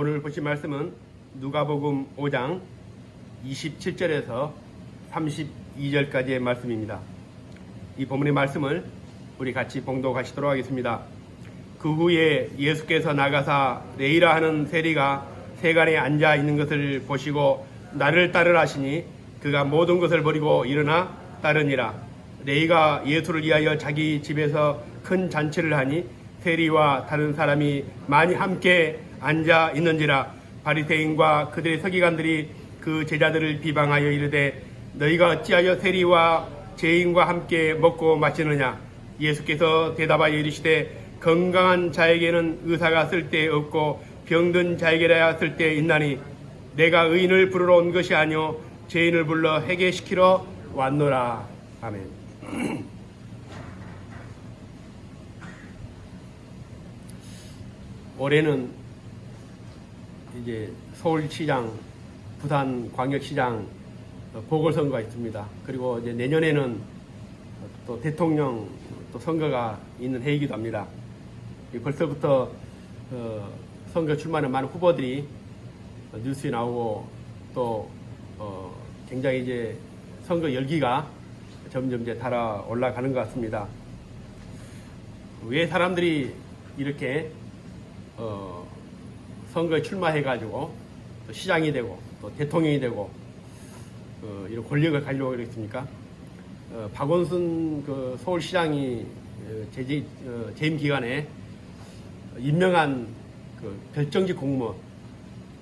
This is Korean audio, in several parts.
오늘 보신 말씀은 누가복음 5장 27절에서 32절까지의 말씀입니다. 이 본문의 말씀을 우리 같이 봉독하시도록 하겠습니다. 그 후에 예수께서 나가사 레이라 하는 세리가 세간에 앉아 있는 것을 보시고 나를 따르라 하시니 그가 모든 것을 버리고 일어나 따르니라. 레이가 예수를 위하여 자기 집에서 큰 잔치를 하니 세리와 다른 사람이 많이 함께 앉아 있는지라. 바리새인과 그들의 서기관들이 그 제자들을 비방하여 이르되 너희가 어찌하여 세리와 죄인과 함께 먹고 마시느냐. 예수께서 대답하여 이르시되 건강한 자에게는 의사가 쓸데없고 병든 자에게라야 쓸데있나니 내가 의인을 부르러 온 것이 아니요 죄인을 불러 회개시키러 왔노라. 아멘. 올해는 이제 서울시장, 부산광역시장 보궐선거가 있습니다. 그리고 이제 내년에는 또 대통령 또 선거가 있는 해이기도 합니다. 벌써부터 선거 출마하는 많은 후보들이 뉴스에 나오고 또 굉장히 이제 선거 열기가 점점 이제 달아 올라가는 것 같습니다. 왜 사람들이 이렇게 선거에 출마해가지고 또 시장이 되고 또 대통령이 되고 이런 권력을 가지려고 그랬습니까? 박원순 그 서울시장이 재임 기간에 임명한 그 별정직 공무원,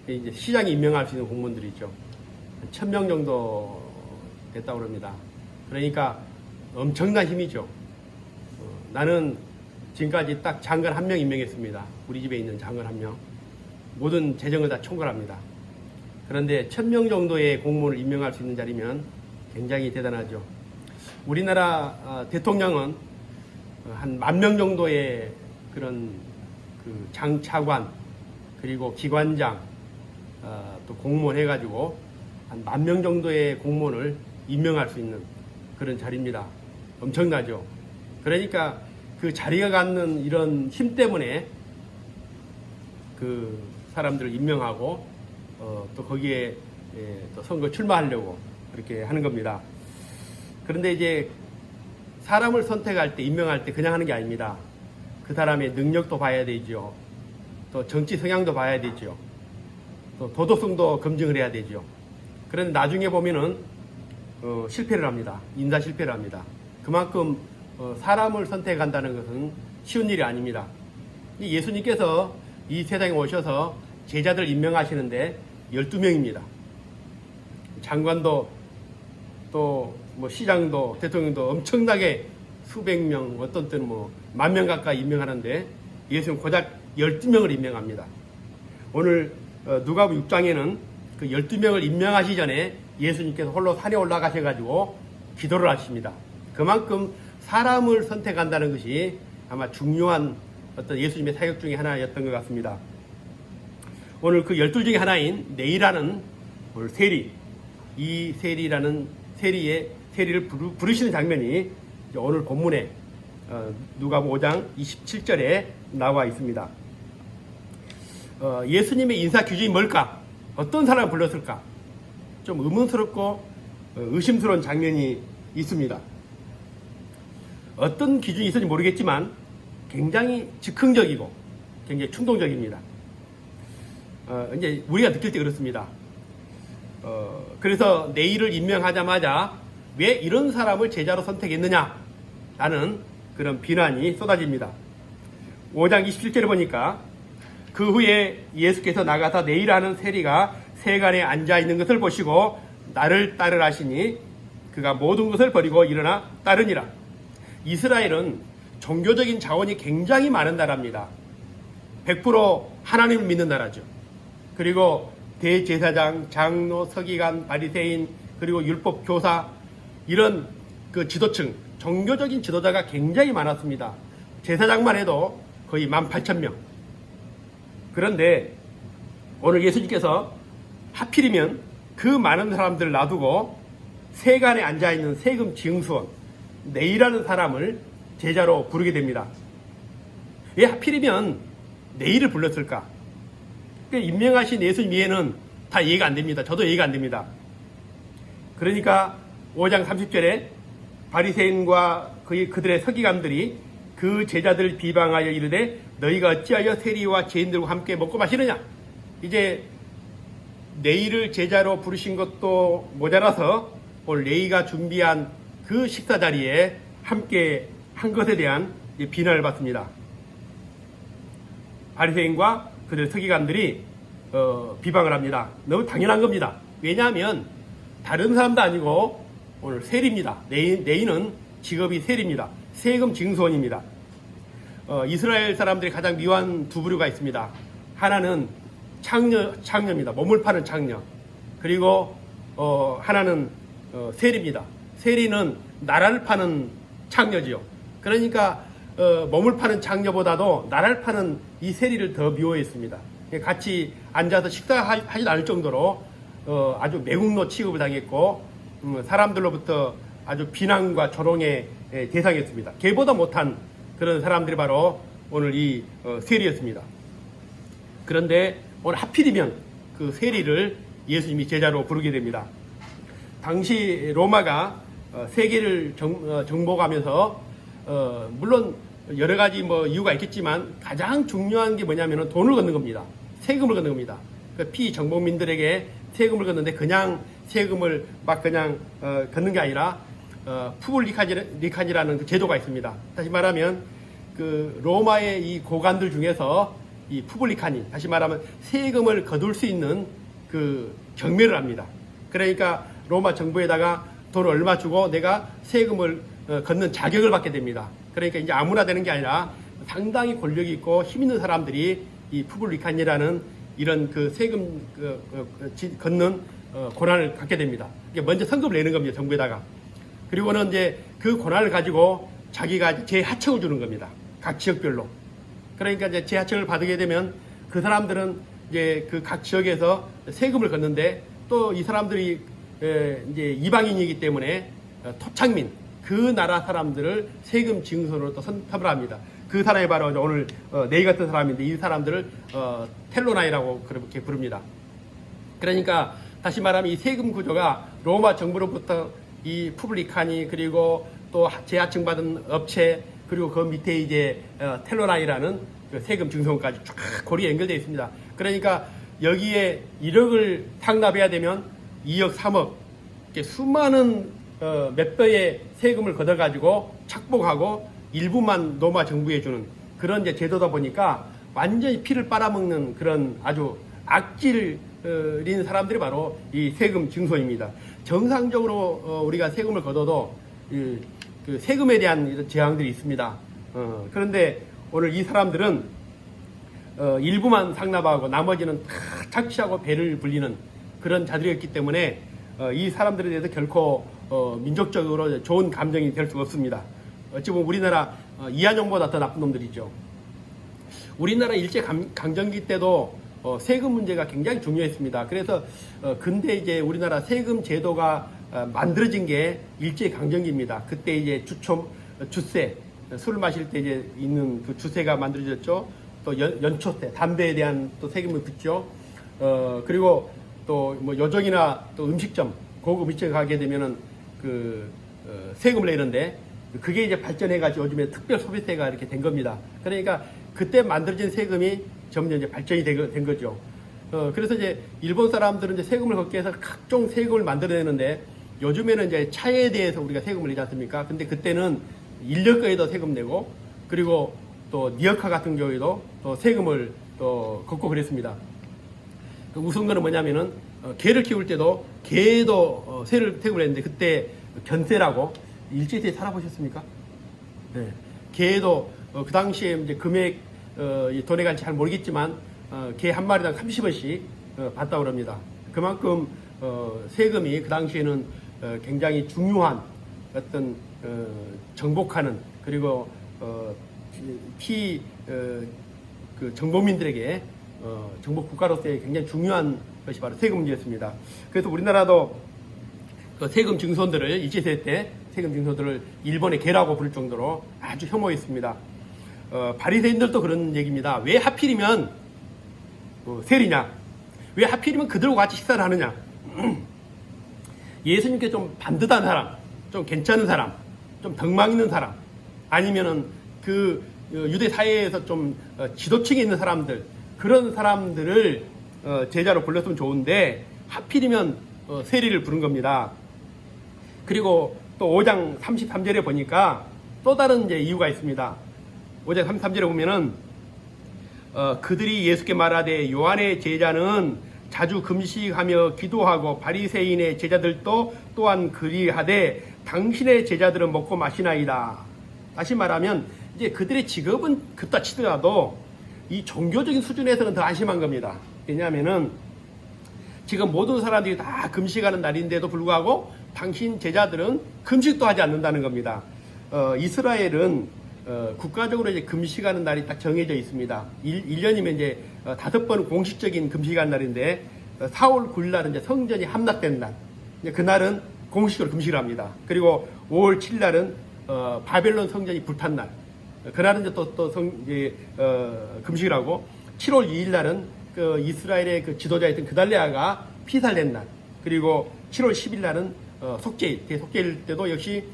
이제 시장이 임명할 수 있는 공무원들이 있죠. 한 1000명 정도 됐다고 합니다. 그러니까 엄청난 힘이죠. 나는 지금까지 딱 장관 1명 임명했습니다. 우리 집에 있는 장관 1명. 모든 재정을 다 총괄합니다. 그런데 1000명 정도의 공무원을 임명할 수 있는 자리면 굉장히 대단하죠. 우리나라 대통령은 한 10,000명 정도의 그런 그 장차관 그리고 기관장 또 공무원 해가지고 한 10,000명 정도의 공무원을 임명할 수 있는 그런 자리입니다. 엄청나죠. 그러니까 그 자리가 갖는 이런 힘 때문에 그 사람들을 임명하고 또 거기에 또 선거 출마하려고 그렇게 하는 겁니다. 그런데 이제 사람을 선택할 때, 임명할 때 그냥 하는 게 아닙니다. 그 사람의 능력도 봐야 되죠. 또 정치 성향도 봐야 되죠. 또 도덕성도 검증을 해야 되죠. 그런데 나중에 보면은 실패를 합니다. 인사 실패를 합니다. 그만큼 사람을 선택한다는 것은 쉬운 일이 아닙니다. 예수님께서 이 세상에 오셔서 제자들 임명하시는데 12명입니다. 장관도 또 뭐 시장도 대통령도 엄청나게 수백 명, 어떤 때는 뭐 10,000명 가까이 임명하는데 예수님 고작 12명을 임명합니다. 오늘 누가복음 6장에는 그 12명을 임명하시기 전에 예수님께서 홀로 산에 올라가셔가지고 기도를 하십니다. 그만큼 사람을 선택한다는 것이 아마 중요한 어떤 예수님의 사역 중에 하나였던 것 같습니다. 오늘 그 12 중에 하나인 네이라는 오늘 세리, 이 세리를 부르시는 장면이 오늘 본문에 누가복음 5장 27절에 나와 있습니다. 예수님의 인사 기준이 뭘까? 어떤 사람을 불렀을까? 좀 의문스럽고 의심스러운 장면이 있습니다. 어떤 기준이 있을지 모르겠지만 굉장히 즉흥적이고 굉장히 충동적입니다. 이제 우리가 느낄 때 그렇습니다. 그래서 네이를 임명하자마자 왜 이런 사람을 제자로 선택했느냐라는 그런 비난이 쏟아집니다. 5장 27절에 보니까 그 후에 예수께서 나가사 네이라는 세리가 세간에 앉아 있는 것을 보시고 나를 따르라 하시니 그가 모든 것을 버리고 일어나 따르니라. 이스라엘은 종교적인 자원이 굉장히 많은 나라입니다. 100% 하나님을 믿는 나라죠. 그리고 대제사장, 장로, 서기관, 바리새인, 그리고 율법 교사 이런 그 지도층, 종교적인 지도자가 굉장히 많았습니다. 제사장만 해도 거의 18,000명. 그런데 오늘 예수님께서 하필이면 그 많은 사람들을 놔두고 세간에 앉아있는 세금 징수원 네이라는 사람을 제자로 부르게 됩니다. 왜 하필이면 네이를 불렀을까? 임명하신 예수님 이해는 다 이해가 안 됩니다. 저도 이해가 안 됩니다. 그러니까 5장 30절에 바리새인과 그들의 서기관들이 그 제자들 비방하여 이르되 너희가 어찌하여 세리와 죄인들과 함께 먹고 마시느냐. 이제 내일을 제자로 부르신 것도 모자라서 오늘 레위가 준비한 그 식사 자리에 함께 한 것에 대한 비난을 받습니다. 바리새인과 그들의 서기관들이 비방을 합니다. 너무 당연한 겁니다. 왜냐하면 다른 사람도 아니고 오늘 세리입니다. 레위는 직업이 세리입니다. 세금 징수원입니다. 이스라엘 사람들이 가장 미워한 두 부류가 있습니다. 하나는 창녀입니다. 몸을 파는 창녀. 그리고 하나는 세리입니다. 세리는 나라를 파는 창녀지요. 그러니까 몸을 파는 창녀보다도 나라를 파는 이 세리를 더 미워했습니다. 같이 앉아서 식사하지도 않을 정도로 아주 매국노 취급을 당했고 사람들로부터 아주 비난과 조롱의 대상이었습니다. 걔보다 못한 그런 사람들이 바로 오늘 이 세리였습니다. 그런데 오늘 하필이면 그 세리를 예수님이 제자로 부르게 됩니다. 당시 로마가 세계를 정복하면서 물론 여러 가지 이유가 있겠지만 가장 중요한 게 뭐냐면은 돈을 걷는 겁니다. 세금을 걷는 겁니다. 그 피정복민들에게 세금을 걷는데 그냥 세금을 막 그냥 걷는 게 아니라 푸블리칸이라는 그 제도가 있습니다. 다시 말하면 그 로마의 이 고관들 중에서 이 푸블리칸이 다시 말하면 세금을 거둘 수 있는 그 경매를 합니다. 그러니까 로마 정부에다가 돈을 얼마 주고 내가 세금을 걷는 자격을 받게 됩니다. 그러니까 이제 아무나 되는 게 아니라 상당히 권력이 있고 힘 있는 사람들이 이 푸블리칸이라는 이런 그 세금 걷는 권한을 갖게 됩니다. 먼저 성금을 내는 겁니다. 정부에다가. 그리고는 이제 그 권한을 가지고 자기가 재하청을 주는 겁니다. 각 지역별로. 그러니까 이제 재하청을 받게 되면 그 사람들은 이제 그 각 지역에서 세금을 걷는데 또 이 사람들이 이제 이방인이기 때문에 토착민, 그 나라 사람들을 세금 징수로 또 선택을 합니다. 그 사람이 바로 오늘 네이 같은 사람인데 이 사람들을 텔로나이라고 그렇게 부릅니다. 그러니까 다시 말하면 이 세금 구조가 로마 정부로부터 이 푸블리칸이 그리고 또 재하청 받은 업체 그리고 그 밑에 이제 텔로나이라는 그 세금 징수원까지 쫙 고리에 연결되어 있습니다. 그러니까 여기에 1억을 상납해야 되면 2억, 3억 이렇게 수많은 몇 배의 세금을 걷어가지고 착복하고 일부만 로마 정부에 주는 그런 이제 제도다 보니까 완전히 피를 빨아먹는 그런 아주 악질인 사람들이 바로 이 세금 징수원입니다. 정상적으로 우리가 세금을 걷어도 그 세금에 대한 이런 재앙들이 있습니다. 그런데 오늘 이 사람들은 일부만 상납하고 나머지는 다 착취하고 배를 불리는 그런 자들이었기 때문에 이 사람들에 대해서 결코 민족적으로 좋은 감정이 될 수가 없습니다. 어찌 보면 우리나라 이한용보다 더 나쁜 놈들이죠. 우리나라 일제강점기 때도 세금 문제가 굉장히 중요했습니다. 그래서 근데 이제 우리나라 세금 제도가 만들어진 게 일제강점기입니다. 그때 이제 주세, 술을 마실 때 이제 있는 그 주세가 만들어졌죠. 또 연초세, 담배에 대한 또 세금을 붙죠. 그리고 또 뭐 요정이나 또 음식점, 고급 음식점 가게 되면은 세금을 내는데 그게 이제 발전해가지고 요즘에 특별 소비세가 이렇게 된 겁니다. 그러니까 그때 만들어진 세금이 점점 이제 발전이 된 거죠. 그래서 이제 일본 사람들은 이제 세금을 걷기 위해서 각종 세금을 만들어내는데 요즘에는 이제 차에 대해서 우리가 세금을 내지 않습니까? 근데 그때는 인력거에도 세금 내고 그리고 또 니어카 같은 경우에도 또 세금을 또 걷고 그랬습니다. 우스운 거는 뭐냐면은 개를 키울 때도 개도 세금을 냈는데 그때 견세라고 일제시대에 살아보셨습니까? 네. 개도 그 당시에 이제 금액 돈에 관치 잘 모르겠지만 개 한 마리당 30원씩 받다고 합니다. 그만큼 세금이 그 당시에는 굉장히 중요한 어떤 정복하는 그리고 그 정복민들에게 정복 국가로서의 굉장히 중요한 것이 바로 세금 문제였습니다. 그래서 우리나라도 그 세금 징수원들을 일제시대 때 세금 징수원들을 일본의 개라고 부를 정도로 아주 혐오했습니다. 바리새인들도 그런 얘기입니다. 왜 하필이면 세리냐? 왜 하필이면 그들과 같이 식사를 하느냐? 예수님께 좀 반듯한 사람, 좀 괜찮은 사람, 좀 덕망 있는 사람, 아니면은 그 유대 사회에서 좀 지도층에 있는 사람들, 그런 사람들을 제자로 불렀으면 좋은데 하필이면 세리를 부른 겁니다. 그리고 또 5장 33절에 보니까 또 다른 이제 이유가 있습니다. 5장 33절에 보면은 그들이 예수께 말하되 요한의 제자는 자주 금식하며 기도하고 바리새인의 제자들도 또한 그리하되 당신의 제자들은 먹고 마시나이다. 다시 말하면 이제 그들의 직업은 그따 치더라도 이 종교적인 수준에서는 더 안심한 겁니다. 왜냐하면은 지금 모든 사람들이 다 금식하는 날인데도 불구하고 당신 제자들은 금식도 하지 않는다는 겁니다. 이스라엘은 국가적으로 이제 금식하는 날이 딱 정해져 있습니다. 1년이면 이제 5번 공식적인 금식하는 날인데 4월 9일 날은 이제 성전이 함락된 날. 그날은 공식으로 금식을 합니다. 그리고 5월 7일 날은 바벨론 성전이 불탄 날. 그날은 이제 금식을 하고 7월 2일 날은 그 이스라엘의 그 지도자였던 그달레아가 피살된 날. 그리고 7월 10일 날은 속죄일, 대속죄일 때도 역시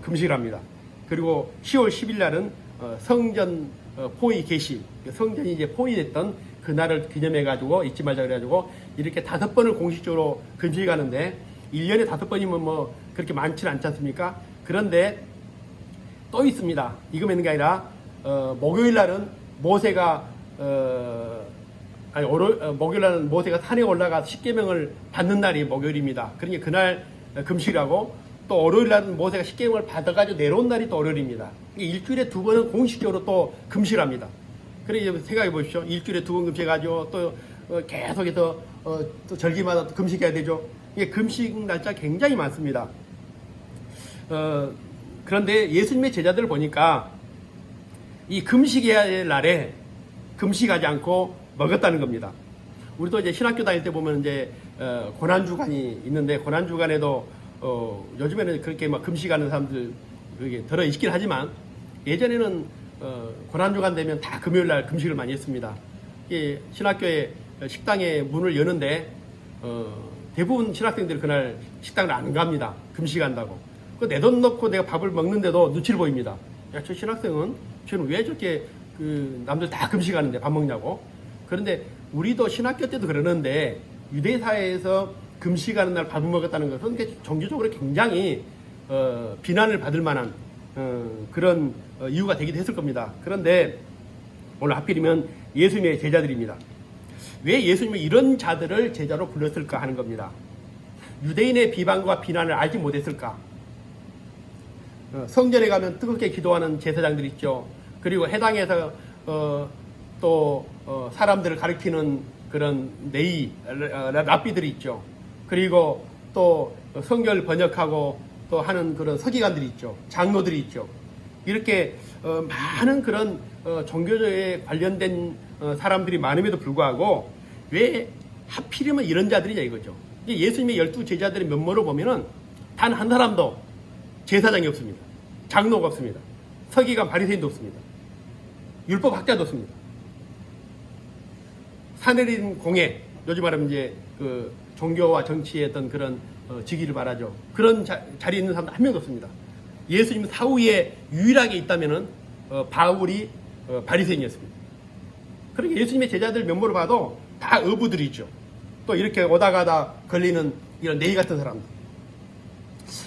금식을 합니다. 그리고 10월 10일 날은 성전 포위 개시, 성전이 이제 포위됐던 그날을 기념해가지고 잊지 말자 그래가지고 이렇게 5번을 공식적으로 금식하는데 1년에 5번이면 뭐 그렇게 많지는 않지 않습니까? 그런데 또 있습니다. 이거만 있는 게 아니라 목요일 날은 모세가 목요일 날은 모세가 산에 올라가 십계명을 받는 날이 목요일입니다. 그러니까 그날 금식하고 또 월요일 날은 모세가 십계명을 받아가지고 내려온 날이 또 월요일입니다. 일주일에 2번은 공식적으로 또 금식합니다. 그러니까 생각해 보십시오. 일주일에 2번 금식해가지고 또 계속해서 또 절기마다 또 금식해야 되죠. 이게 금식 날짜 굉장히 많습니다. 그런데 예수님의 제자들을 보니까 이 금식해야 될 날에 금식하지 않고 먹었다는 겁니다. 우리도 이제 신학교 다닐 때 보면 이제 고난주간이 있는데 고난주간에도 요즘에는 그렇게 막 금식하는 사람들 그게 들어 있긴 하지만 예전에는 고난주간 되면 다 금요일 날 금식을 많이 했습니다. 신학교에 식당에 문을 여는데 대부분 신학생들이 그날 식당을 안 갑니다. 금식한다고. 내 돈 넣고 내가 밥을 먹는데도 눈치를 보입니다. 야, 저 신학생은 저는 왜 저렇게 그 남들 다 금식하는데 밥 먹냐고. 그런데 우리도 신학교 때도 그러는데 유대 사회에서 금식하는 날 밥을 먹었다는 것은 종교적으로 굉장히 비난을 받을 만한 그런 이유가 되기도 했을 겁니다. 그런데 오늘 하필이면 예수님의 제자들입니다. 왜 예수님은 이런 자들을 제자로 불렀을까 하는 겁니다. 유대인의 비방과 비난을 알지 못했을까? 성전에 가면 뜨겁게 기도하는 제사장들 있죠. 그리고 해당에서 또 사람들을 가리키는 그런 네이, 랍비들이 있죠. 그리고 또 성경을 번역하고 또 하는 그런 서기관들이 있죠. 장로들이 있죠. 이렇게 많은 그런 종교에 관련된 사람들이 많음에도 불구하고 왜 하필이면 이런 자들이냐 이거죠. 예수님의 12제자들의 면모를 보면은 단 한 사람도 제사장이 없습니다. 장로가 없습니다. 서기관 바리새인도 없습니다. 율법 학자도 없습니다. 사내린 공회, 요즘 말하면 이제 그 종교와 정치의 어떤 그런 직위를 말하죠. 그런 자리에 있는 사람도 한 명도 없습니다. 예수님 사후에 유일하게 있다면은 바울이 바리새인이었습니다. 그러니까 예수님의 제자들 면모를 봐도 다 어부들이 있죠. 또 이렇게 오다 가다 걸리는 이런 네이 같은 사람들.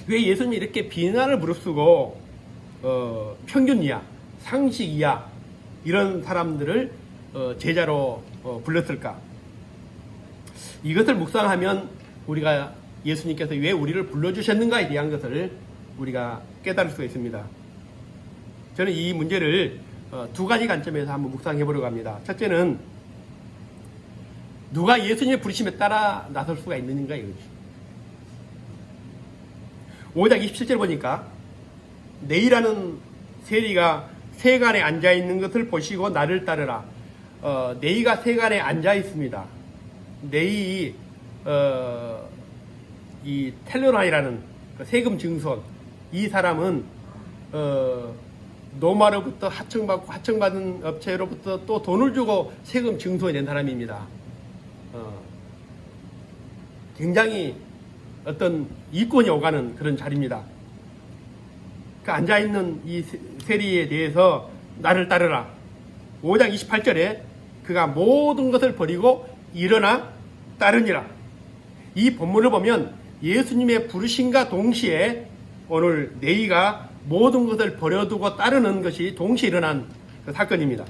왜 예수님이 이렇게 비난을 무릅쓰고 평균 이하, 상식 이하 이런 사람들을 제자로 불렀을까? 이것을 묵상하면 우리가 예수님께서 왜 우리를 불러주셨는가에 대한 것을 우리가 깨달을 수가 있습니다. 저는 이 문제를 2가지 관점에서 한번 묵상해 보려고 합니다. 첫째는 누가 예수님의 부르심에 따라 나설 수가 있는가 이거죠. 5장 27절 보니까 네이라는 세리가 세간에 앉아 있는 것을 보시고 나를 따르라. 네이가 세간에 앉아 있습니다. 네이 이 텔레나이라는 세금 증손 이 사람은 노마로부터 하청받고 하청받은 업체로부터 또 돈을 주고 세금 증소해야 된 사람입니다. 굉장히 어떤 이권이 오가는 그런 자리입니다. 그 앉아있는 이 세리에 대해서 나를 따르라. 5장 28절에 그가 모든 것을 버리고 일어나 따르니라. 이 본문을 보면 예수님의 부르심과 동시에 오늘 네이가 모든 것을 버려두고 따르는 것이 동시에 일어난 그 사건입니다.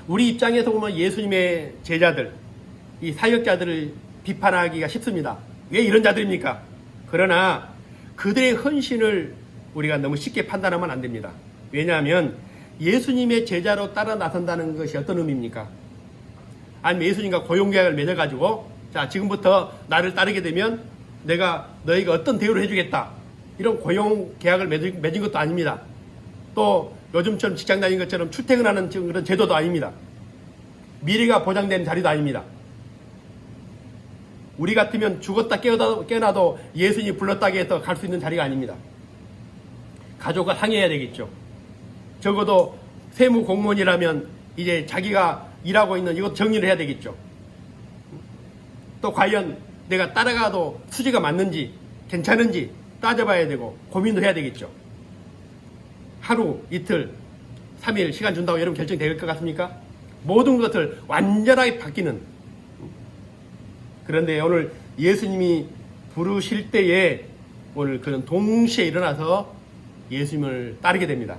우리 입장에서 보면 예수님의 제자들, 이 사역자들을 비판하기가 쉽습니다. 왜 이런 자들입니까? 그러나 그들의 헌신을 우리가 너무 쉽게 판단하면 안 됩니다. 왜냐하면 예수님의 제자로 따라 나선다는 것이 어떤 의미입니까? 아니면 예수님과 고용계약을 맺어가지고 자 지금부터 나를 따르게 되면 내가 너희가 어떤 대우를 해주겠다. 이런 고용계약을 맺은 것도 아닙니다. 또 요즘처럼 직장 다니는 것처럼 출퇴근하는 그런 제도도 아닙니다. 미래가 보장된 자리도 아닙니다. 우리 같으면 죽었다 깨어나도 예수님이 불렀다고 해서 갈 수 있는 자리가 아닙니다. 가족과 상의해야 되겠죠. 적어도 세무 공무원이라면 이제 자기가 일하고 있는 이것 정리를 해야 되겠죠. 또 과연 내가 따라가도 수지가 맞는지 괜찮은지 따져봐야 되고 고민도 해야 되겠죠. 하루, 이틀, 3일 시간 준다고 여러분 결정될 것 같습니까? 모든 것을 완전하게 바뀌는. 그런데 오늘 예수님이 부르실 때에 오늘 그런 동시에 일어나서 예수님을 따르게 됩니다.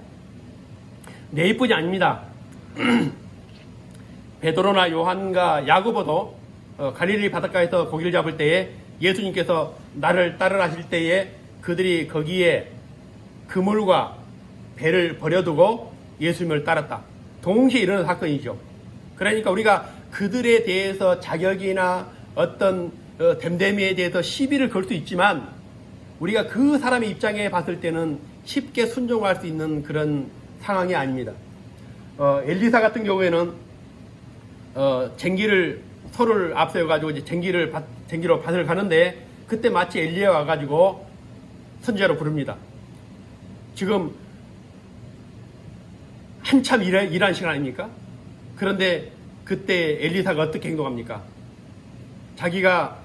네이뿐이 아닙니다. 베드로나 요한과 야고보도 갈릴리 바닷가에서 고기를 잡을 때에 예수님께서 나를 따르라 하실 때에 그들이 거기에 그물과 배를 버려두고 예수님을 따랐다. 동시에 일어난 사건이죠. 그러니까 우리가 그들에 대해서 자격이나 어떤 됨됨이에 대해서 시비를 걸 수 있지만 우리가 그 사람의 입장에 봤을 때는 쉽게 순종할 수 있는 그런 상황이 아닙니다. 엘리사 같은 경우에는 쟁기를 소를 앞세워가지고 이제 쟁기로 밭을 가는데 그때 마치 엘리야가 와가지고 선지자로 부릅니다. 지금 한참 일한 시간 아닙니까? 그런데 그때 엘리사가 어떻게 행동합니까? 자기가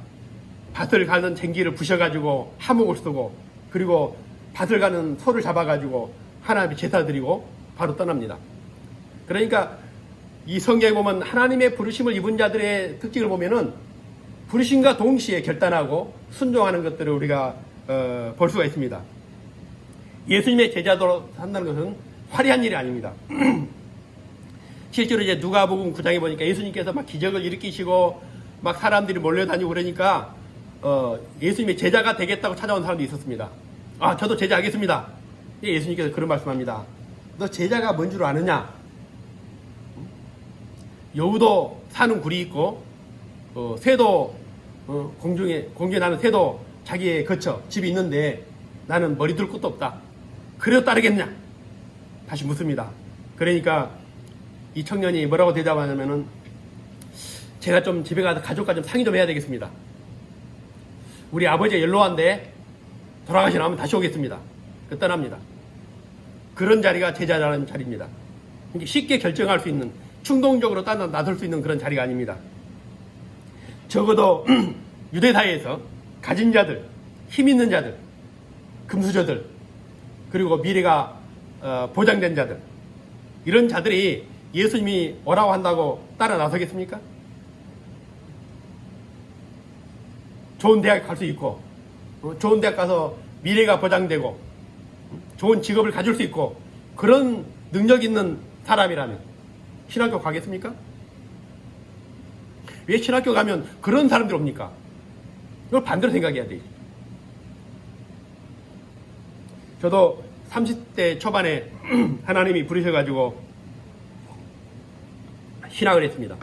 밭을 가는 쟁기를 부셔가지고 하목을 쓰고 그리고 밭을 가는 소를 잡아가지고 하나님께 제사 드리고 바로 떠납니다. 그러니까 이 성경에 보면 하나님의 부르심을 입은 자들의 특징을 보면은 부르심과 동시에 결단하고 순종하는 것들을 우리가 볼 수가 있습니다. 예수님의 제자로 산다는 것은 화려한 일이 아닙니다. 실제로 이제 누가복음 9장에 보니까 예수님께서 막 기적을 일으키시고 막 사람들이 몰려다니고 그러니까 예수님의 제자가 되겠다고 찾아온 사람도 있었습니다. 아, 저도 제자하겠습니다. 예수님께서 그런 말씀합니다. 너 제자가 뭔 줄 아느냐? 여우도 사는 굴이 있고 새도 공중에 나는 새도 자기의 거처 집이 있는데 나는 머리 둘 곳도 없다. 그래도 따르겠냐? 다시 묻습니다. 그러니까 이 청년이 뭐라고 대답하냐면은 제가 좀 집에 가서 가족과 좀 상의 좀 해야 되겠습니다. 우리 아버지가 연로한데 돌아가시 나면 다시 오겠습니다. 떠납니다. 그런 자리가 제자라는 자리입니다. 쉽게 결정할 수 있는 충동적으로 나설 수 있는 그런 자리가 아닙니다. 적어도 유대사회에서 가진 자들, 힘 있는 자들, 금수저들, 그리고 미래가 보장된 자들, 이런 자들이 예수님이 오라고 한다고 따라 나서겠습니까? 좋은 대학 갈 수 있고 좋은 대학 가서 미래가 보장되고 좋은 직업을 가질 수 있고 그런 능력 있는 사람이라면 신학교 가겠습니까? 왜 신학교 가면 그런 사람들 옵니까? 이걸 반대로 생각해야 돼. 저도 30대 초반에 하나님이 부르셔가지고 신학을 했습니다.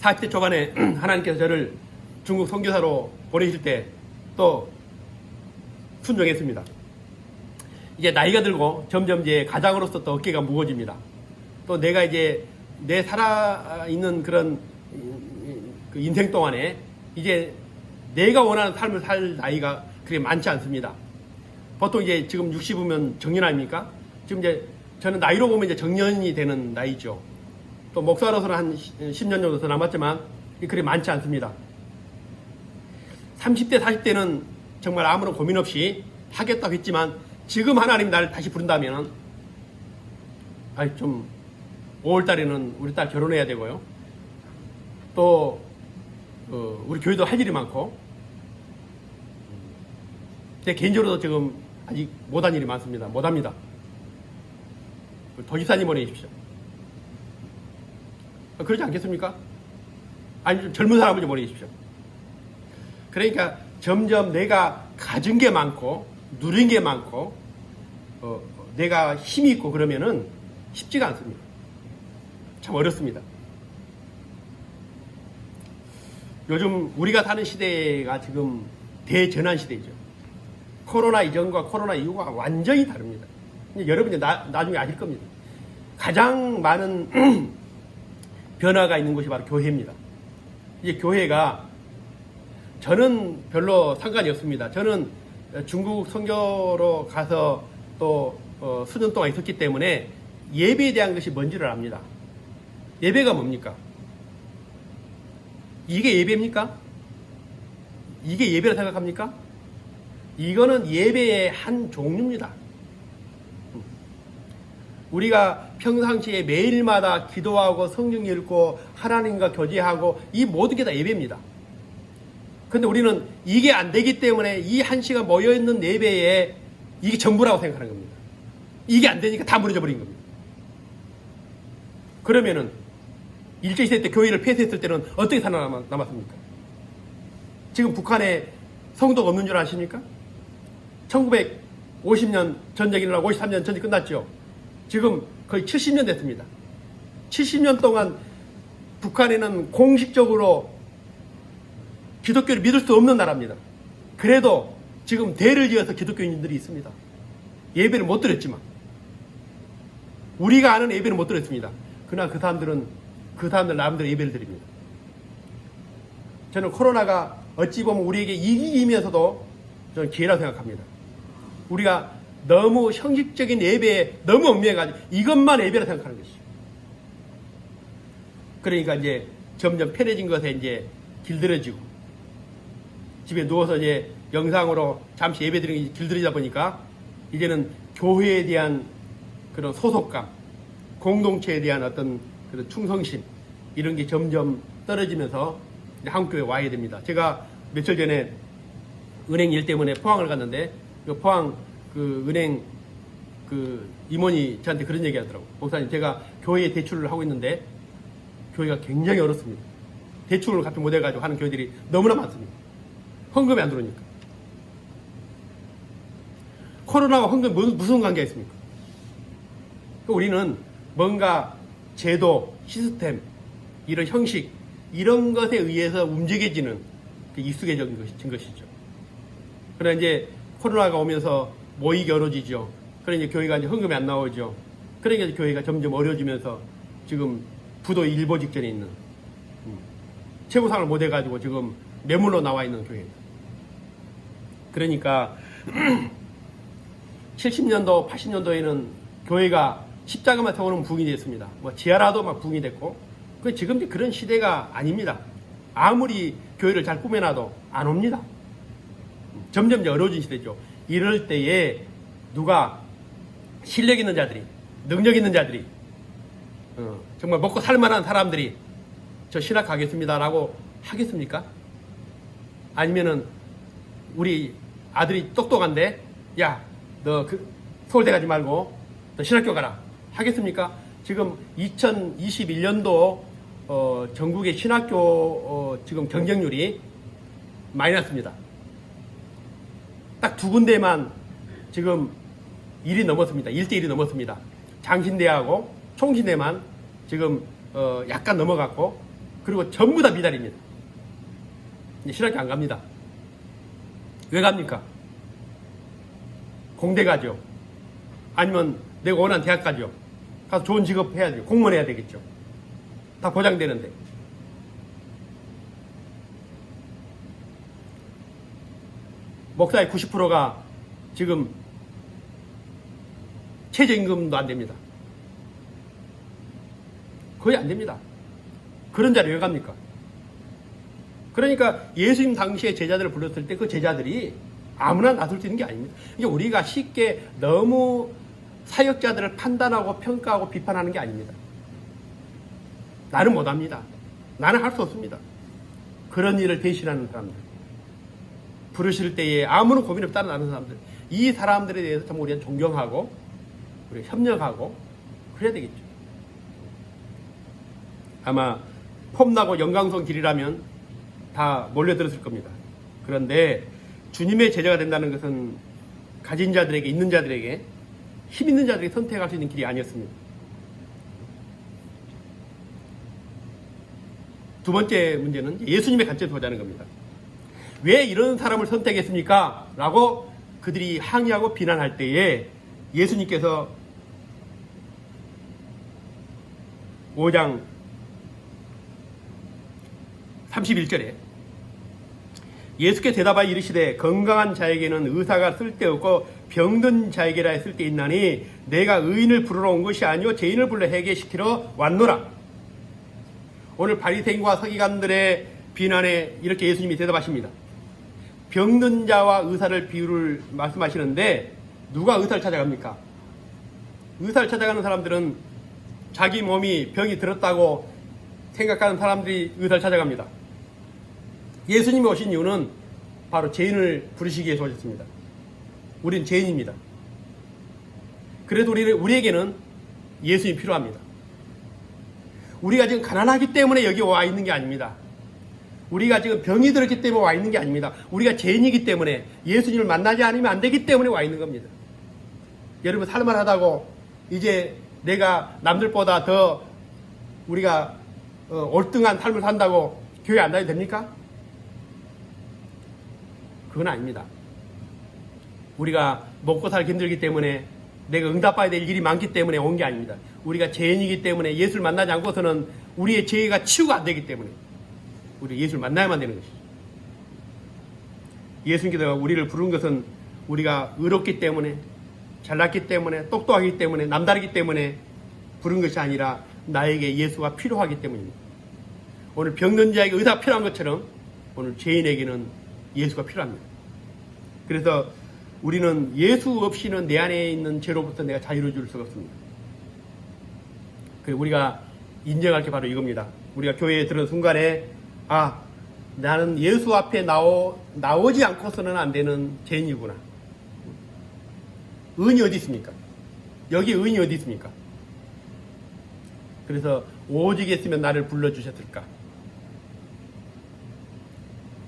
40대 초반에 하나님께서 저를 중국 선교사로 보내실 때 또 순종했습니다. 이제 나이가 들고 점점 이제 가장으로서 또 어깨가 무거워집니다. 또 내가 이제 내 살아있는 그런 그 인생 동안에 이제 내가 원하는 삶을 살 나이가 그렇게 많지 않습니다. 보통 이제 지금 60이면 정년 아닙니까? 지금 이제 저는 나이로 보면 이제 정년이 되는 나이죠. 또 목사로서는 한 10년 정도 더 남았지만 그리 많지 않습니다. 30대, 40대는 정말 아무런 고민 없이 하겠다고 했지만 지금 하나님이 나를 다시 부른다면 좀 5월달에는 우리 딸 결혼해야 되고요. 또 우리 교회도 할 일이 많고 제 개인적으로도 지금 아직 못한 일이 많습니다. 못합니다. 도집사님 보내주십시오. 그러지 않겠습니까? 아니 좀 젊은 사람을 좀 보내주십시오. 그러니까 점점 내가 가진 게 많고 누린 게 많고 내가 힘이 있고 그러면은 쉽지가 않습니다. 참 어렵습니다. 요즘 우리가 사는 시대가 지금 대전환 시대죠. 코로나 이전과 코로나 이후가 완전히 다릅니다. 여러분이 나중에 아실 겁니다. 가장 많은 변화가 있는 곳이 바로 교회입니다. 이제 교회가 저는 별로 상관이 없습니다. 저는 중국 선교로 가서 또 수년 동안 있었기 때문에 예배에 대한 것이 뭔지를 압니다. 예배가 뭡니까? 이게 예배입니까? 이게 예배라 생각합니까? 이거는 예배의 한 종류입니다. 우리가 평상시에 매일마다 기도하고 성경 읽고 하나님과 교제하고 이 모든 게 다 예배입니다. 근데 우리는 이게 안 되기 때문에 이 한 시간 모여있는 예배에 이게 전부라고 생각하는 겁니다. 이게 안 되니까 다 무너져 버린 겁니다. 그러면은 일제시대 때 교회를 폐쇄했을 때는 어떻게 살아남았습니까? 지금 북한에 성도가 없는 줄 아십니까? 1950년 전쟁이 일어나고 53년 전쟁이 끝났죠. 지금 거의 70년 됐습니다. 70년 동안 북한에는 공식적으로 기독교를 믿을 수 없는 나라입니다. 그래도 지금 대를 이어서 기독교인들이 있습니다. 예배를 못 드렸지만 우리가 아는 예배를 못 드렸습니다. 그러나 그 사람들 나름대로 예배를 드립니다. 저는 코로나가 어찌 보면 우리에게 이기면서도 저는 기회라고 생각합니다. 우리가 너무 형식적인 예배에 너무 얽매여가지고 이것만 예배라 생각하는 것이죠. 그러니까 이제 점점 편해진 것에 이제 길들여지고 집에 누워서 이제 영상으로 잠시 예배 드리는 게 길들이다 보니까 이제는 교회에 대한 그런 소속감, 공동체에 대한 어떤 그런 충성심 이런 게 점점 떨어지면서 한국교회에 와야 됩니다. 제가 며칠 전에 은행 일 때문에 포항을 갔는데 그 포항 그 은행 그 임원이 저한테 그런 얘기 하더라고요. 목사님, 제가 교회에 대출을 하고 있는데 교회가 굉장히 어렵습니다. 대출을 갚지 못해가지고 하는 교회들이 너무나 많습니다. 헌금이 안 들어오니까. 코로나와 헌금이 무슨 관계가 있습니까? 우리는 뭔가 제도, 시스템, 이런 형식, 이런 것에 의해서 움직여지는 익숙해진 것이죠. 그러나 이제 코로나가 오면서 모이기 어려워지죠. 그러니 이제 교회가 이제 헌금이 안 나오죠. 그러니까 이제 교회가 점점 어려워지면서 지금 부도 일보 직전에 있는 최고상을 못 해가지고 지금 매물로 나와 있는 교회입니다. 그러니까 70년도, 80년도에는 교회가 십자가만 세우는 부흥이 됐습니다. 뭐 지하라도 막 부흥이 됐고, 지금 이제 그런 시대가 아닙니다. 아무리 교회를 잘 꾸며놔도 안 옵니다. 점점 이제 어려워진 시대죠. 이럴 때에 누가 실력 있는 자들이, 능력 있는 자들이, 정말 먹고 살만한 사람들이 저 신학 가겠습니다라고 하겠습니까? 아니면은 우리 아들이 똑똑한데, 야, 너 서울대 가지 말고 너 신학교 가라 하겠습니까? 지금 2021년도 전국의 신학교 지금 경쟁률이 마이너스입니다. 딱 두 군데만 지금 1이 넘었습니다. 1대1이 넘었습니다. 장신대하고 총신대만 지금 약간 넘어갔고, 그리고 전부 다 미달입니다. 이제 신학교 안 갑니다. 왜 갑니까? 공대 가죠. 아니면 내가 원하는 대학 가죠. 가서 좋은 직업 해야죠. 공무원 해야 되겠죠. 다 보장되는데. 목사의 90%가 지금 최저임금도 안 됩니다. 거의 안 됩니다. 그런 자리 왜 갑니까? 그러니까 예수님 당시에 제자들을 불렀을 때 그 제자들이 아무나 나설 수 있는 게 아닙니다. 이게 우리가 쉽게 너무 사역자들을 판단하고 평가하고 비판하는 게 아닙니다. 나는 못합니다. 나는 할 수 없습니다. 그런 일을 대신하는 사람들, 부르실 때에 아무런 고민 없이 따라나는 사람들, 이 사람들에 대해서 정말 우리가 존경하고 우리가 협력하고 그래야 되겠죠. 아마 폼나고 영광스러운 길이라면 다 몰려들었을 겁니다. 그런데 주님의 제자가 된다는 것은 가진 자들에게, 있는 자들에게, 힘 있는 자들에게 선택할 수 있는 길이 아니었습니다. 두 번째 문제는 예수님의 관점에서 보자는 겁니다. 왜 이런 사람을 선택했습니까? 라고 그들이 항의하고 비난할 때에 예수님께서 5장 31절에 예수께 대답하여 이르시되 건강한 자에게는 의사가 쓸데없고 병든 자에게라 쓸 데 있나니 내가 의인을 부르러 온 것이 아니요 죄인을 불러 회개시키러 왔노라. 오늘 바리새인과 서기관들의 비난에 이렇게 예수님이 대답하십니다. 병든 자와 의사를 비유를 말씀하시는데 누가 의사를 찾아갑니까? 의사를 찾아가는 사람들은 자기 몸이 병이 들었다고 생각하는 사람들이 의사를 찾아갑니다. 예수님이 오신 이유는 바로 죄인을 부르시기 위해서 오셨습니다. 우린 죄인입니다. 그래도 우리에게는 예수님이 필요합니다. 우리가 지금 가난하기 때문에 여기 와 있는 게 아닙니다. 우리가 지금 병이 들었기 때문에 와 있는 게 아닙니다. 우리가 죄인이기 때문에 예수님을 만나지 않으면 안 되기 때문에 와 있는 겁니다. 여러분 살만하다고 이제 내가 남들보다 더 우리가 올등한 삶을 산다고 교회 안 다녀도 됩니까? 그건 아닙니다. 우리가 먹고 살기 힘들기 때문에 내가 응답받아야 될 일이 많기 때문에 온 게 아닙니다. 우리가 죄인이기 때문에 예수를 만나지 않고서는 우리의 죄가 치유가 안 되기 때문에 우리 예수를 만나야만 되는 것이죠. 예수님께서 우리를 부른 것은 우리가 의롭기 때문에, 잘났기 때문에, 똑똑하기 때문에, 남다르기 때문에 부른 것이 아니라 나에게 예수가 필요하기 때문입니다. 오늘 병든 자에게 의사가 필요한 것처럼 오늘 죄인에게는 예수가 필요합니다. 그래서 우리는 예수 없이는 내 안에 있는 죄로부터 내가 자유를 줄 수가 없습니다. 그리고 우리가 인정할 게 바로 이겁니다. 우리가 교회에 들은 순간에 나는 예수 앞에 나오지 않고서는 안 되는 죄인이구나. 의인이 어디 있습니까? 여기 의인이 어디 있습니까? 그래서 오직 했으면 나를 불러주셨을까?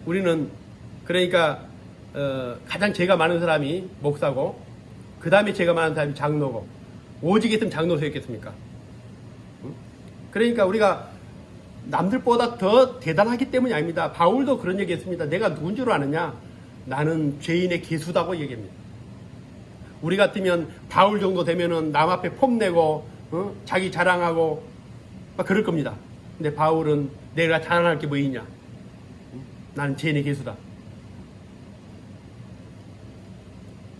우리는 그러니까 가장 죄가 많은 사람이 목사고 그 다음에 죄가 많은 사람이 장로고 오직 했으면 장로 세웠겠습니까? 그러니까 우리가 남들보다 더 대단하기 때문이 아닙니다. 바울도 그런 얘기 했습니다. 내가 누군 줄 아느냐? 나는 죄인의 개수다고 얘기합니다. 우리 같으면 바울 정도 되면은 남 앞에 폼내고 자기 자랑하고 막 그럴 겁니다. 근데 바울은 내가 자랑할 게 뭐 있냐? 나는 죄인의 개수다.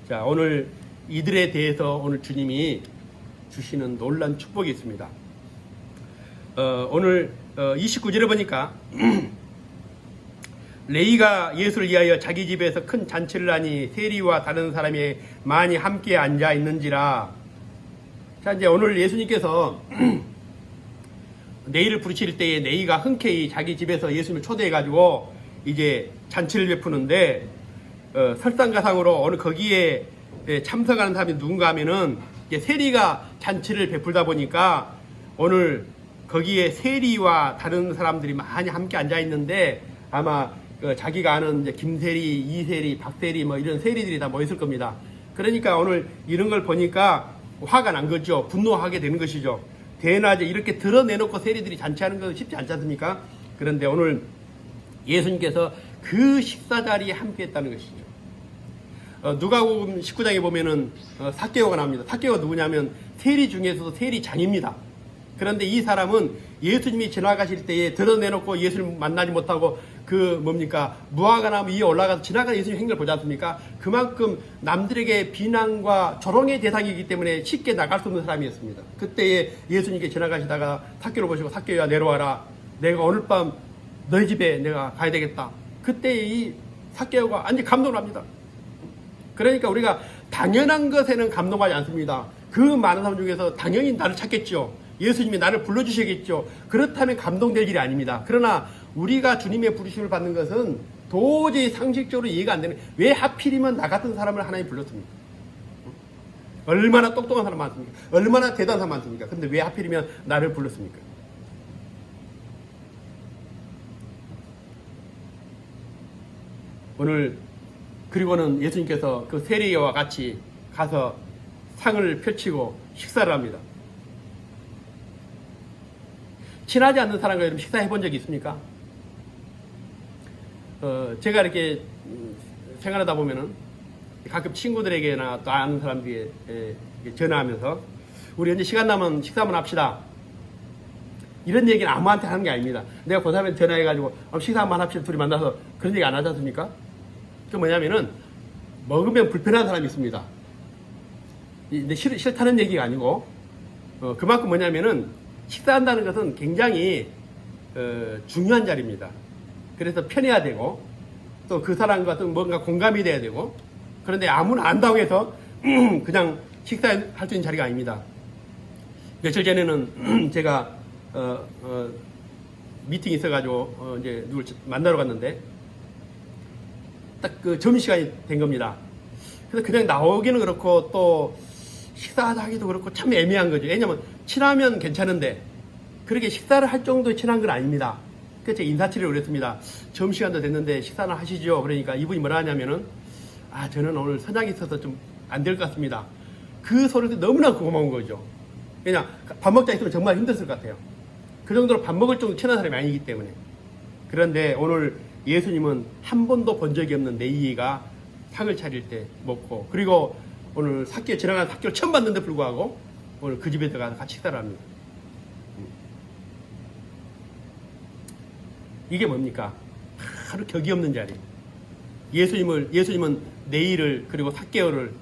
자, 오늘 이들에 대해서 오늘 주님이 주시는 놀라운 축복이 있습니다. 오늘 29절에 보니까 레위가 예수를 위하여 자기 집에서 큰 잔치를 하니 세리와 다른 사람이 많이 함께 앉아 있는지라. 자, 이제 오늘 예수님께서 네이를 부르실 때에 네이가 흔쾌히 자기 집에서 예수님을 초대해가지고 이제 잔치를 베푸는데 설상가상으로 오늘 거기에 참석하는 사람이 누군가 하면은 세리가 잔치를 베풀다 보니까 오늘 거기에 세리와 다른 사람들이 많이 함께 앉아 있는데 아마 자기가 아는 이제 김세리, 이세리, 박세리 뭐 이런 세리들이 다 모였을 겁니다. 그러니까 오늘 이런 걸 보니까 화가 난 거죠. 분노하게 되는 것이죠. 대낮에 이렇게 드러내놓고 세리들이 잔치하는 건 쉽지 않지 않습니까? 그런데 오늘 예수님께서 그 식사 자리에 함께 했다는 것이죠. 누가복음 19장에 보면은 삭개오가 나옵니다. 삭개오가 누구냐면 세리 중에서도 세리장입니다. 그런데 이 사람은 예수님이 지나가실 때에 드러내놓고 예수를 만나지 못하고 그 뭡니까 무화과나무 위에 올라가서 지나가는 예수님 행렬을 보지 않습니까? 그만큼 남들에게 비난과 조롱의 대상이기 때문에 쉽게 나갈 수 없는 사람이었습니다. 그때에 예수님께 지나가시다가 삭개를 보시고 삭개야 내려와라. 내가 오늘 밤 너희 집에 내가 가야 되겠다. 그때 이 삭개가 완전히 감동을 합니다. 그러니까 우리가 당연한 것에는 감동하지 않습니다. 그 많은 사람 중에서 당연히 나를 찾겠죠. 예수님이 나를 불러주시겠죠. 그렇다면 감동될 일이 아닙니다. 그러나 우리가 주님의 부르심을 받는 것은 도저히 상식적으로 이해가 안 되는, 왜 하필이면 나 같은 사람을 하나님 불렀습니까? 얼마나 똑똑한 사람 많습니까? 얼마나 대단한 사람 많습니까? 근데 왜 하필이면 나를 불렀습니까? 오늘 그리고는 예수님께서 그 세리와 같이 가서 상을 펼치고 식사를 합니다. 친하지 않는 사람과 여러분 식사해 본 적이 있습니까? 제가 이렇게 생활하다 보면은 가끔 친구들에게나 또 아는 사람들에게 전화하면서 우리 언제 시간 나면 식사 한번 합시다. 이런 얘기는 아무한테 하는 게 아닙니다. 내가 그 사람한테 전화해가지고 식사 한번 합시다. 둘이 만나서 그런 얘기 안 하지 않습니까? 그 뭐냐면은 먹으면 불편한 사람이 있습니다. 근데 싫다는 얘기가 아니고 그만큼 뭐냐면은 식사한다는 것은 굉장히 중요한 자리입니다. 그래서 편해야 되고 또 그 사람과 또 뭔가 공감이 돼야 되고, 그런데 아무나 안다고 해서 그냥 식사할 수 있는 자리가 아닙니다. 며칠 전에는 제가 미팅이 있어가지고 이제 누굴 만나러 갔는데 딱 그 점심시간이 된 겁니다. 그래서 그냥 나오기는 그렇고 또 식사하기도 그렇고 참 애매한 거죠. 왜냐면 친하면 괜찮은데 그렇게 식사를 할 정도의 친한 건 아닙니다. 그래서 제가 인사치레를 그랬습니다. 점심시간도 됐는데 식사는 하시죠. 그러니까 이분이 뭐라 하냐면은 저는 오늘 선장이 있어서 좀 안 될 것 같습니다. 그 소리도 너무나 고마운 거죠. 그냥 밥 먹자 했으면 정말 힘들었을 것 같아요. 그 정도로 밥 먹을 정도 친한 사람이 아니기 때문에. 그런데 오늘 예수님은 한 번도 본 적이 없는 레위가 상을 차릴 때 먹고, 그리고 오늘 삭개 지나간 삭개를 처음 봤는데 불구하고 오늘 그 집에 들어가서 같이 식사를 합니다. 이게 뭡니까? 하루 격이 없는 자리. 예수님은 내일을 그리고 삭개오를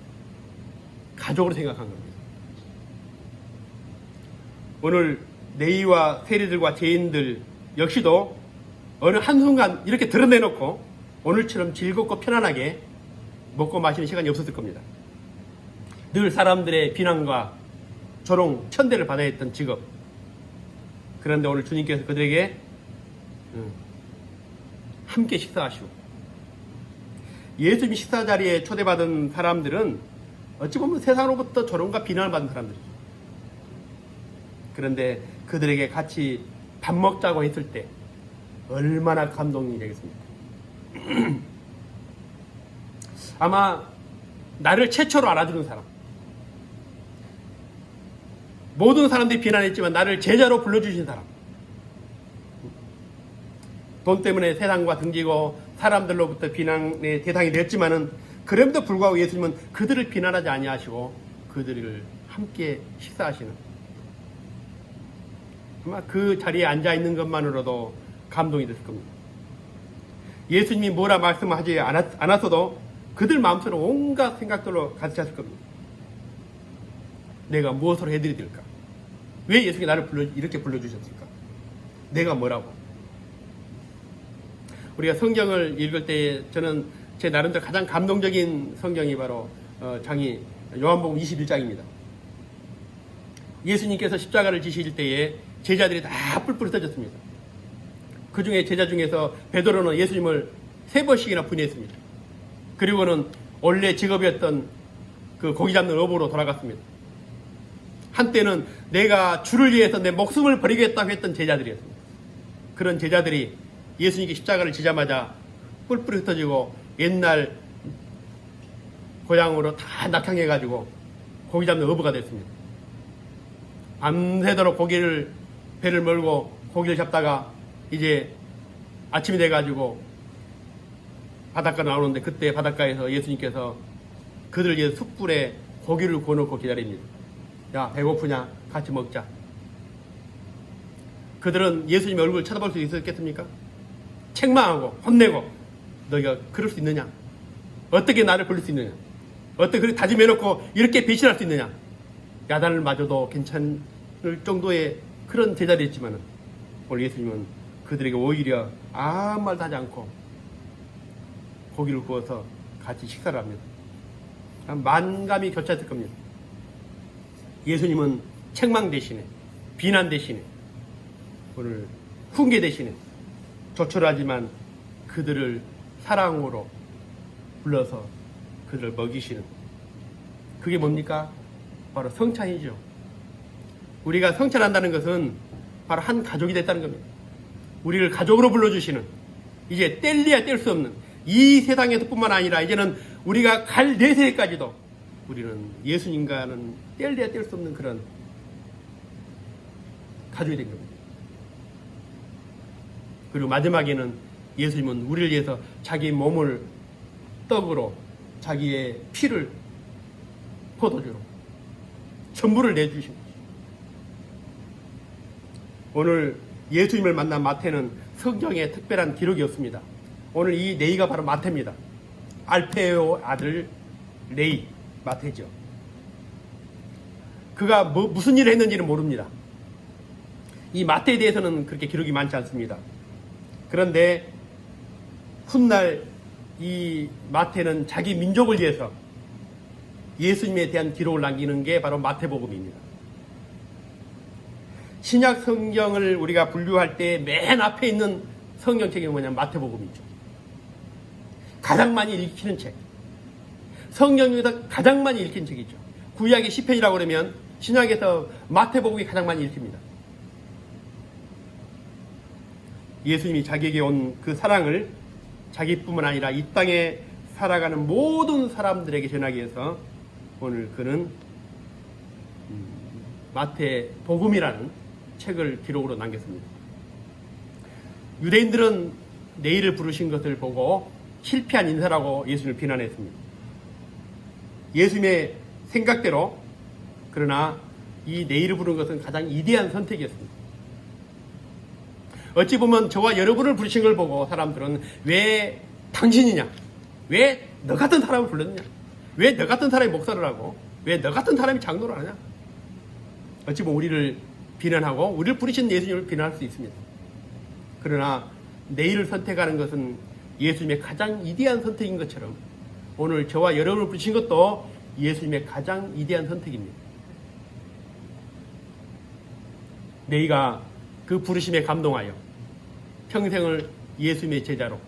가족으로 생각한 겁니다. 오늘 레위와 세리들과 죄인들 역시도 어느 한순간 이렇게 드러내놓고 오늘처럼 즐겁고 편안하게 먹고 마시는 시간이 없었을 겁니다. 늘 사람들의 비난과 조롱, 천대를 받아야 했던 직업. 그런데 오늘 주님께서 그들에게 함께 식사하시고, 예수님 식사 자리에 초대받은 사람들은 어찌 보면 세상으로부터 조롱과 비난을 받은 사람들이죠. 그런데 그들에게 같이 밥 먹자고 했을 때 얼마나 감동이 되겠습니까? 아마 나를 최초로 알아주는 사람, 모든 사람들이 비난했지만 나를 제자로 불러주신 사람, 돈 때문에 세상과 등지고 사람들로부터 비난의 대상이 됐지만은 그럼에도 불구하고 예수님은 그들을 비난하지 아니하시고 그들을 함께 식사하시는, 아마 그 자리에 앉아 있는 것만으로도 감동이 됐을 겁니다. 예수님이 뭐라 말씀하지 않았어도 그들 마음속으로 온갖 생각들로 가득 찼을 겁니다. 내가 무엇으로 해드려야 될까? 왜 예수님이 나를 이렇게 불러주셨을까? 내가 뭐라고? 우리가 성경을 읽을 때 저는 제 나름대로 가장 감동적인 성경이 바로 장이 요한복음 21장입니다. 예수님께서 십자가를 지실 때에 제자들이 다 뿔뿔 흩어졌습니다. 그 중에 제자 중에서 베드로는 예수님을 3번씩이나 분해했습니다. 그리고는 원래 직업이었던 그 고기 잡는 어부로 돌아갔습니다. 한때는 내가 주를 위해서 내 목숨을 버리겠다고 했던 제자들이었습니다. 그런 제자들이 예수님께 십자가를 지자마자 뿔뿔이 흩어지고 옛날 고향으로 다 낙향해가지고 고기 잡는 어부가 됐습니다. 밤새도록 배를 몰고 고기를 잡다가 이제 아침이 돼가지고 바닷가로 나오는데, 그때 바닷가에서 예수님께서 그들을 위해 숯불에 고기를 구워놓고 기다립니다. 야, 배고프냐? 같이 먹자. 그들은 예수님 얼굴을 쳐다볼 수 있었겠습니까? 책망하고 혼내고 너희가 그럴 수 있느냐? 어떻게 나를 부를 수 있느냐? 어떻게 그렇게 다짐해놓고 이렇게 배신할 수 있느냐? 야단을 맞아도 괜찮을 정도의 그런 제자리였지만 오늘 예수님은 그들에게 오히려 아무 말도 하지 않고 고기를 구워서 같이 식사를 합니다. 만감이 교차했을 겁니다. 예수님은 책망 대신에, 비난 대신에, 오늘 훈계 대신에 조촐하지만 그들을 사랑으로 불러서 그들을 먹이시는, 그게 뭡니까? 바로 성찬이죠. 우리가 성찬한다는 것은 바로 한 가족이 됐다는 겁니다. 우리를 가족으로 불러주시는, 이제 뗄래야 뗄 수 없는, 이 세상에서 뿐만 아니라 이제는 우리가 갈 내세까지도 우리는 예수님과는 뗄래야 뗄 수 없는 그런 가족이 된 겁니다. 그리고 마지막에는 예수님은 우리를 위해서 자기 몸을 떡으로, 자기의 피를 포도주로 전부를 내주신 것이죠. 오늘 예수님을 만난 마태는 성경에 특별한 기록이 없습니다. 오늘 이 레이가 바로 마태입니다. 알페오 아들 레이, 마태죠. 그가 무슨 일을 했는지는 모릅니다. 이 마태에 대해서는 그렇게 기록이 많지 않습니다. 그런데 훗날 이 마태는 자기 민족을 위해서 예수님에 대한 기록을 남기는 게 바로 마태복음입니다. 신약 성경을 우리가 분류할 때 맨 앞에 있는 성경책이 뭐냐면 마태복음이죠. 가장 많이 읽히는 책. 성경에서 가장 많이 읽힌 책이죠. 구약의 시편이라고 그러면 신약에서 마태복음이 가장 많이 읽힙니다. 예수님이 자기에게 온 그 사랑을 자기뿐만 아니라 이 땅에 살아가는 모든 사람들에게 전하기 위해서 오늘 그는 마태복음이라는 책을 기록으로 남겼습니다. 유대인들은 내일을 부르신 것을 보고 실패한 인사라고 예수님을 비난했습니다. 예수님의 생각대로, 그러나 이 내일을 부른 것은 가장 위대한 선택이었습니다. 어찌 보면 저와 여러분을 부르신 걸 보고 사람들은 왜 당신이냐? 왜 너 같은 사람을 불렀느냐? 왜 너 같은 사람이 목사를 하고? 왜 너 같은 사람이 장로를 하냐? 어찌 보면 우리를 비난하고 우리를 부르신 예수님을 비난할 수 있습니다. 그러나 내일을 선택하는 것은 예수님의 가장 위대한 선택인 것처럼 오늘 저와 여러분을 부르신 것도 예수님의 가장 위대한 선택입니다. 내가 그 부르심에 감동하여 평생을 예수님의 제자로,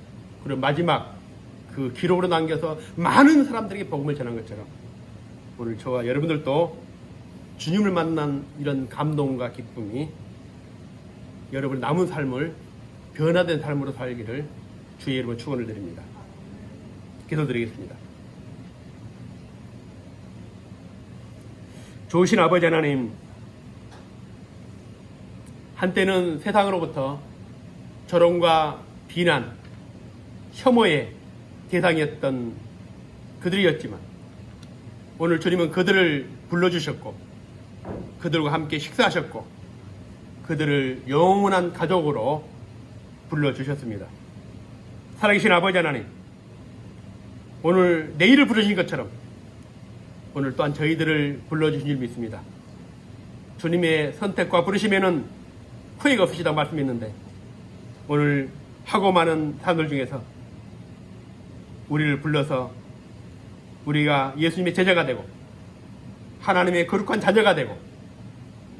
그리고 마지막 그 기록으로 남겨서 많은 사람들에게 복음을 전한 것처럼 오늘 저와 여러분들도 주님을 만난 이런 감동과 기쁨이 여러분 남은 삶을 변화된 삶으로 살기를 주의 이름으로 축원을 드립니다. 기도드리겠습니다. 좋으신 아버지 하나님, 한때는 세상으로부터 조롱과 비난, 혐오의 대상이었던 그들이었지만 오늘 주님은 그들을 불러주셨고 그들과 함께 식사하셨고 그들을 영원한 가족으로 불러주셨습니다. 살아계신 아버지 하나님, 오늘 내일을 부르신 것처럼 오늘 또한 저희들을 불러주신 줄 믿습니다. 주님의 선택과 부르심에는 후회가 없으시다고 말씀했는데 오늘 하고 많은 사람들 중에서 우리를 불러서 우리가 예수님의 제자가 되고 하나님의 거룩한 자녀가 되고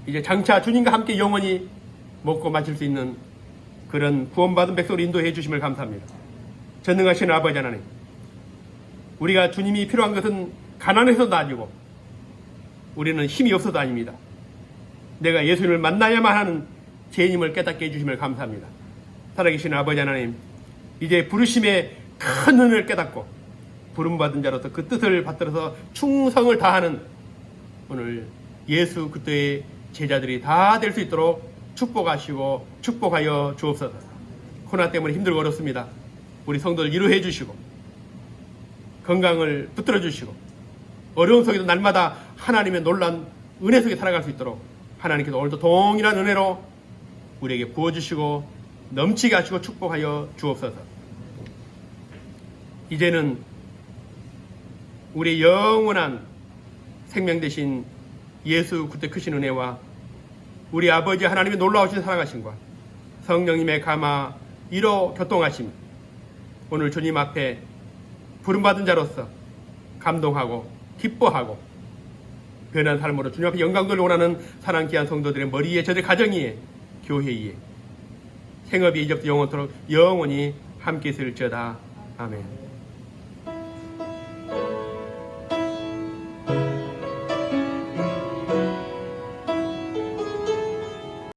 이제 장차 주님과 함께 영원히 먹고 마실 수 있는 그런 구원받은 백성을 인도해 주심을 감사합니다. 전능하신 아버지 하나님, 우리가 주님이 필요한 것은 가난해서도 아니고 우리는 힘이 없어도 아닙니다. 내가 예수님을 만나야만 하는 죄인임을 깨닫게 해주심을 감사합니다. 살아계신 아버지 하나님, 이제 부르심의 큰 은혜를 깨닫고 부름받은 자로서 그 뜻을 받들어서 충성을 다하는 오늘 예수 그리스도의 제자들이 다 될 수 있도록 축복하시고 축복하여 주옵소서. 코로나 때문에 힘들고 어렵습니다. 우리 성도들 위로해 주시고 건강을 붙들어 주시고 어려운 속에도 날마다 하나님의 놀란 은혜 속에 살아갈 수 있도록 하나님께서 오늘도 동일한 은혜로 우리에게 부어주시고 넘치게 하시고 축복하여 주옵소서. 이제는 우리의 영원한 생명 되신 예수 그리스도의 크신 은혜와 우리 아버지 하나님의 놀라우신 사랑하심과 성령님의 감화 이로 교통하심, 오늘 주님 앞에 부름받은 자로서 감동하고 기뻐하고 변한 삶으로 주님 앞에 영광을 원하는 사랑 귀한 성도들의 머리에, 저들 가정 위에, 교회 위에, 생업이 이제부터 영원토록 영원히 함께 있을지어다. 아멘.